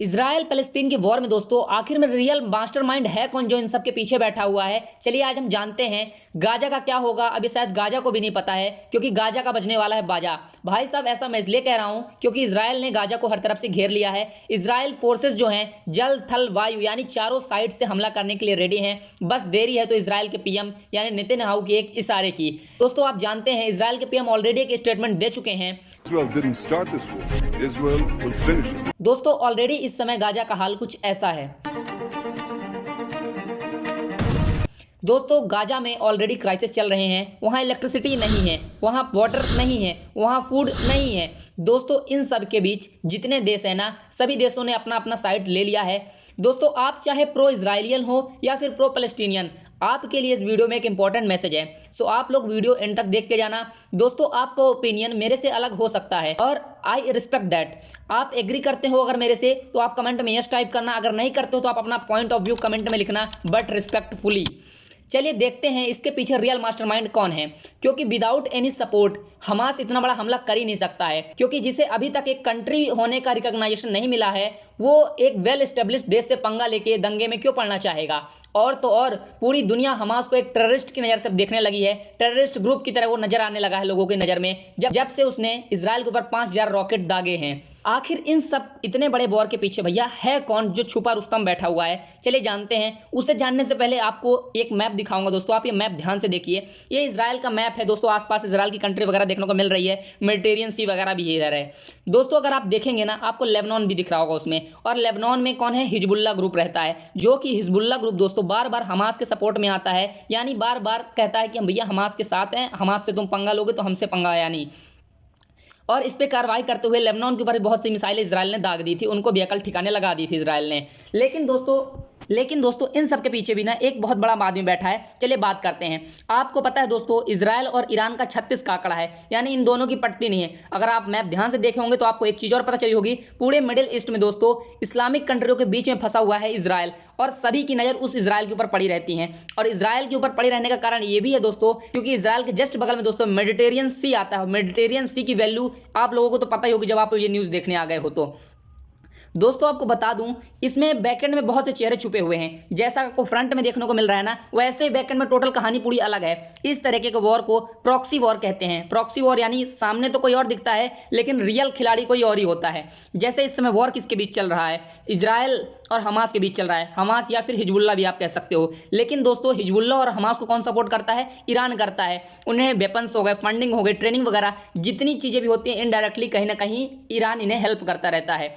Israel Palestine के war में दोस्तों आखिर में रियल मास्टरमाइंड है कौन जो इन सब के पीछे बैठा हुआ है। चलिए आज हम जानते हैं गाजा का क्या होगा। अभी शायद गाजा को भी नहीं पता है क्योंकि गाजा का बजने वाला है बाजा। भाई साहब ऐसा मैं इसलिए कह रहा हूं क्योंकि इजराइल ने गाजा को हर तरफ से घेर लिया है। इजराइल फोर्सेस जो हैं जल थल वायु यानी चारों साइड से हमला करने के लिए रेडी हैं। बस देरी है तो इजराइल के पीएम यानी नेतन्याहू के एक इशारे की। दोस्तों आप जानते हैं इजराइल के पीएम ऑलरेडी एक स्टेटमेंट दे चुके हैं। दोस्तों ऑलरेडी इस समय गाजा का हाल कुछ ऐसा है। दोस्तों गाजा में ऑलरेडी क्राइसिस चल रहे हैं। वहाँ इलेक्ट्रिसिटी नहीं है, वहाँ वाटर नहीं है, वहाँ फूड नहीं है। दोस्तों इन सब के बीच जितने देश हैं ना, सभी देशों ने अपना अपना साइड ले लिया है। दोस्तों आप चाहे प्रो इजराइलियन हो या फिर प्रो पैलेस्टीनियन, आपके लिए इस वीडियो में एक इंपॉर्टेंट मैसेज है। सो आप लोग वीडियो एंड तक देख के जाना। दोस्तों आपका ओपिनियन मेरे से अलग हो सकता है और आई रिस्पेक्ट दैट। आप एग्री करते हो अगर मेरे से तो आप कमेंट में यस टाइप करना, अगर नहीं करते हो तो आप अपना पॉइंट ऑफ व्यू कमेंट में लिखना, बट रिस्पेक्टफुली। चलिए देखते हैं इसके पीछे रियल मास्टरमाइंड कौन है, क्योंकि विदाउट एनी सपोर्ट हमास इतना बड़ा हमला कर ही नहीं सकता है। क्योंकि जिसे अभी तक एक कंट्री होने का रिकॉग्नाइजेशन नहीं मिला है, वो एक वेल एस्टेब्लिश्ड देश से पंगा लेके दंगे में क्यों पड़ना चाहेगा। और तो और पूरी दुनिया हमास को एक टेररिस्ट की नज़र से देखने लगी है, टेररिस्ट ग्रुप की तरह वो नजर आने लगा है लोगों की नज़र में, जब से उसने इजराइल के ऊपर 5000 रॉकेट दागे हैं। आखिर इन सब इतने बड़े वॉर के पीछे भैया है कौन जो छुपा रुस्तम बैठा हुआ है, चलिए जानते हैं। उसे जानने से पहले आपको एक मैप दिखाऊंगा दोस्तों, आप ये मैप ध्यान से देखिए। ये इजराइल का मैप है दोस्तों, आसपास इजराइल की कंट्री वगैरह देखने को मिल रही है, मेडिटेरियन सी वगैरह भी इधर है। दोस्तों अगर आप देखेंगे ना, आपको लेबनान भी दिख रहा होगा उसमें, और लेबनान में कौन है, हिजबुल्ला ग्रुप रहता है, जो कि हिजबुल्ला ग्रुप दोस्तों बार बार हमास के सपोर्ट में आता है, यानी बार बार कहता है कि हम भैया हमास के साथ हैं, हमास से तुम पंगा लोगे तो हमसे पंगा आया नहीं। और इस पे कार्रवाई करते हुए लेबनान के ऊपर बहुत सी मिसाइलें इजराइल ने दाग दी थी, उनको भी अकल ठिकाने लगा दी थी इजराइल ने। लेकिन दोस्तों इन सब के पीछे भी ना एक बहुत बड़ा आदमी बैठा है। चलिए बात करते हैं। आपको पता है दोस्तों इजराइल और ईरान का 36 का आंकड़ा है, यानी इन दोनों की पटती नहीं है। अगर आप मैप ध्यान से देखे होंगे तो आपको एक चीज़ और पता चली होगी, पूरे मिडिल ईस्ट में दोस्तों इस्लामिक कंट्रियों के बीच में फंसा हुआ है इजराइल, और सभी की नज़र उस इजराइल के ऊपर पड़ी रहती हैं। और इजराइल के ऊपर पड़ी रहने का कारण ये भी है दोस्तों, क्योंकि इजराइल के जस्ट बगल में दोस्तों मेडिटेरियन सी आता है। मेडिटेरियन सी की वैल्यू आप लोगों को तो पता ही होगी जब आप ये न्यूज़ देखने आ गए हो तो। दोस्तों आपको बता दूं, इसमें बैकएंड में बहुत से चेहरे छुपे हुए हैं। जैसा आपको फ्रंट में देखने को मिल रहा है ना, वैसे बैकएंड में टोटल कहानी पूरी अलग है। इस तरीके के वॉर को प्रॉक्सी वॉर कहते हैं। प्रॉक्सी वॉर यानी सामने तो कोई और दिखता है लेकिन रियल खिलाड़ी कोई और ही होता है। जैसे इस समय वॉर किसके बीच चल रहा है, इजराइल और हमास के बीच चल रहा है। हमास या फिर हिजबुल्ला भी आप कह सकते हो। लेकिन दोस्तों हिजबुल्ला और हमास को कौन सपोर्ट करता है, ईरान करता है। उन्हें वेपन्स हो गए, फंडिंग हो गई, ट्रेनिंग वगैरह जितनी चीज़ें भी होती हैं इनडायरेक्टली कहीं ना कहीं ईरान इन्हें हेल्प करता रहता है।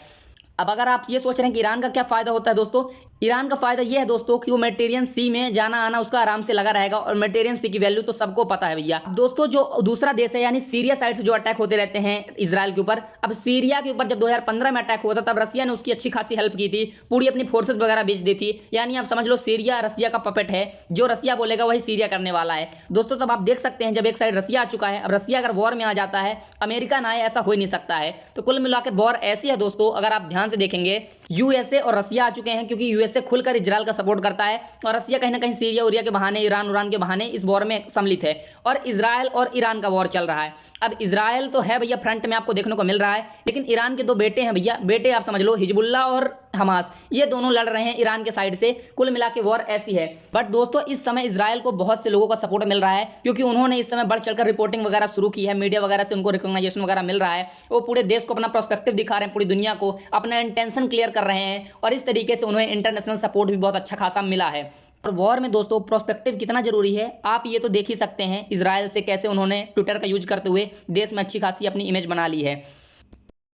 अब अगर आप ये सोच रहे हैं कि ईरान का क्या फ़ायदा होता है दोस्तों, ईरान का फ़ायदा ये है दोस्तों कि वो मेडिटेरियन सी में जाना आना उसका आराम से लगा रहेगा, और मेडिटेरियन सी की वैल्यू तो सबको पता है भैया। दोस्तों जो दूसरा देश है यानी सीरिया साइड से जो अटैक होते रहते हैं इजराइल के ऊपर, अब सीरिया के ऊपर जब 2015 में अटैक हुआ था तब रसिया ने उसकी अच्छी खासी हेल्प की थी, पूरी अपनी फोर्सेस वगैरह भेज दी थी। यानी आप समझ लो सीरिया रसिया का पपेट है, जो रसिया बोलेगा वही सीरिया करने वाला है दोस्तों। तब आप देख सकते हैं जब एक साइड रसिया आ चुका है, अब रसिया अगर वॉर में आ जाता है, अमेरिका ना आए ऐसा हो ही नहीं सकता है। तो कुल मिलाकर वॉर ऐसी है दोस्तों, अगर आप ध्यान से देखेंगे यूएसए और रसिया आ चुके हैं, क्योंकि यूएसए खुलकर इजराइल का सपोर्ट करता है और रसिया कहीं ना कहीं सीरिया उरिया के बहाने, ईरान के बहाने इस वॉर में सम्मिलित है, और इजराइल और ईरान का वॉर चल रहा है। अब इजराइल तो है भैया फ्रंट में आपको देखने को मिल रहा है, लेकिन ईरान के दो बेटे हैं भैया, बेटे आप समझ लो हिजबुल्ला और हमास, ये दोनों लड़ रहे हैं ईरान के साइड से। कुल मिला के वॉर ऐसी है। बट दोस्तों इस समय इजराइल को बहुत से लोगों का सपोर्ट मिल रहा है, क्योंकि उन्होंने इस समय बढ़ चढ़कर रिपोर्टिंग वगैरह शुरू की है, मीडिया वगैरह से उनको रिकॉग्नाइजेशन वगैरह मिल रहा है। वो पूरे देश को अपना पर्सपेक्टिव दिखा रहे हैं, पूरी दुनिया को अपना इंटेंशन क्लियर कर रहे हैं, और इस तरीके से उन्हें इंटरनेशनल सपोर्ट भी बहुत अच्छा खासा मिला है। और वॉर में दोस्तों प्रोस्पेक्टिव कितना जरूरी है आप ये तो देख ही सकते हैं, इजराइल से कैसे उन्होंने ट्विटर का यूज करते हुए देश में अच्छी खासी अपनी इमेज बना ली है।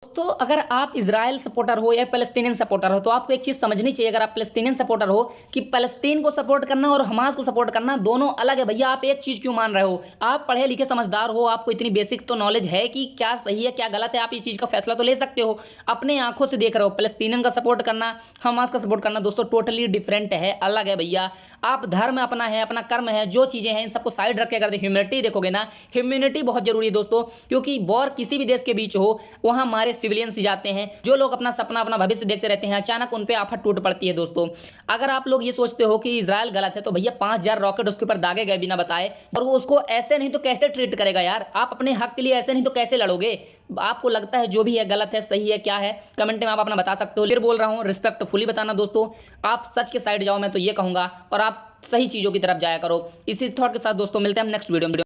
दोस्तों अगर आप इजराइल सपोर्टर हो या पैलेस्टीनियन सपोर्टर हो तो आपको एक चीज़ समझनी चाहिए। अगर आप पैलेस्टीनियन सपोर्टर हो कि पैलेस्तीन को सपोर्ट करना और हमास को सपोर्ट करना दोनों अलग है भैया। आप एक चीज़ क्यों मान रहे हो, आप पढ़े लिखे समझदार हो, आपको इतनी बेसिक तो नॉलेज है कि क्या सही है क्या गलत है, आप इस चीज़ का फैसला तो ले सकते हो। अपने आंखों से देख रहे हो, पैलेस्टीनियन का सपोर्ट करना, हमास का सपोर्ट करना दोस्तों टोटली डिफरेंट है, अलग है भैया। आप धर्म अपना है, अपना कर्म है, जो चीज़ें हैं इन सबको साइड रख के अगर ह्यूमैनिटी देखोगे ना, ह्यूमैनिटी बहुत जरूरी है दोस्तों, क्योंकि वॉर किसी भी देश के बीच हो वहाँ मारे सारे सिविलियंस जाते हैं, जो लोग अपना सपना अपना भविष्य देखते रहते हैं, अचानक उन पे आफत टूट पड़ती है। दोस्तों अगर आप लोग ये सोचते हो कि इजराइल गलत है, तो भैया 5000 रॉकेट उसके ऊपर दागे गए बिना बताए, और वो उसको ऐसे नहीं तो कैसे ट्रीट करेगा यार। आप अपने हक के लिए ऐसे नहीं तो कैसे लड़ोगे? आपको लगता है जो भी है गलत है, सही है, क्या है, कमेंट में आप अपना बता सकते हो। फिर बोल रहा हूँ रिस्पेक्टफुली बताना दोस्तों, आप सच के साइड जाओ, मैं तो ये कहूँगा, और आप सही चीज़ों की तरफ जाया करो। इसी थॉट के साथ दोस्तों मिलते हैं हम नेक्स्ट वीडियो में।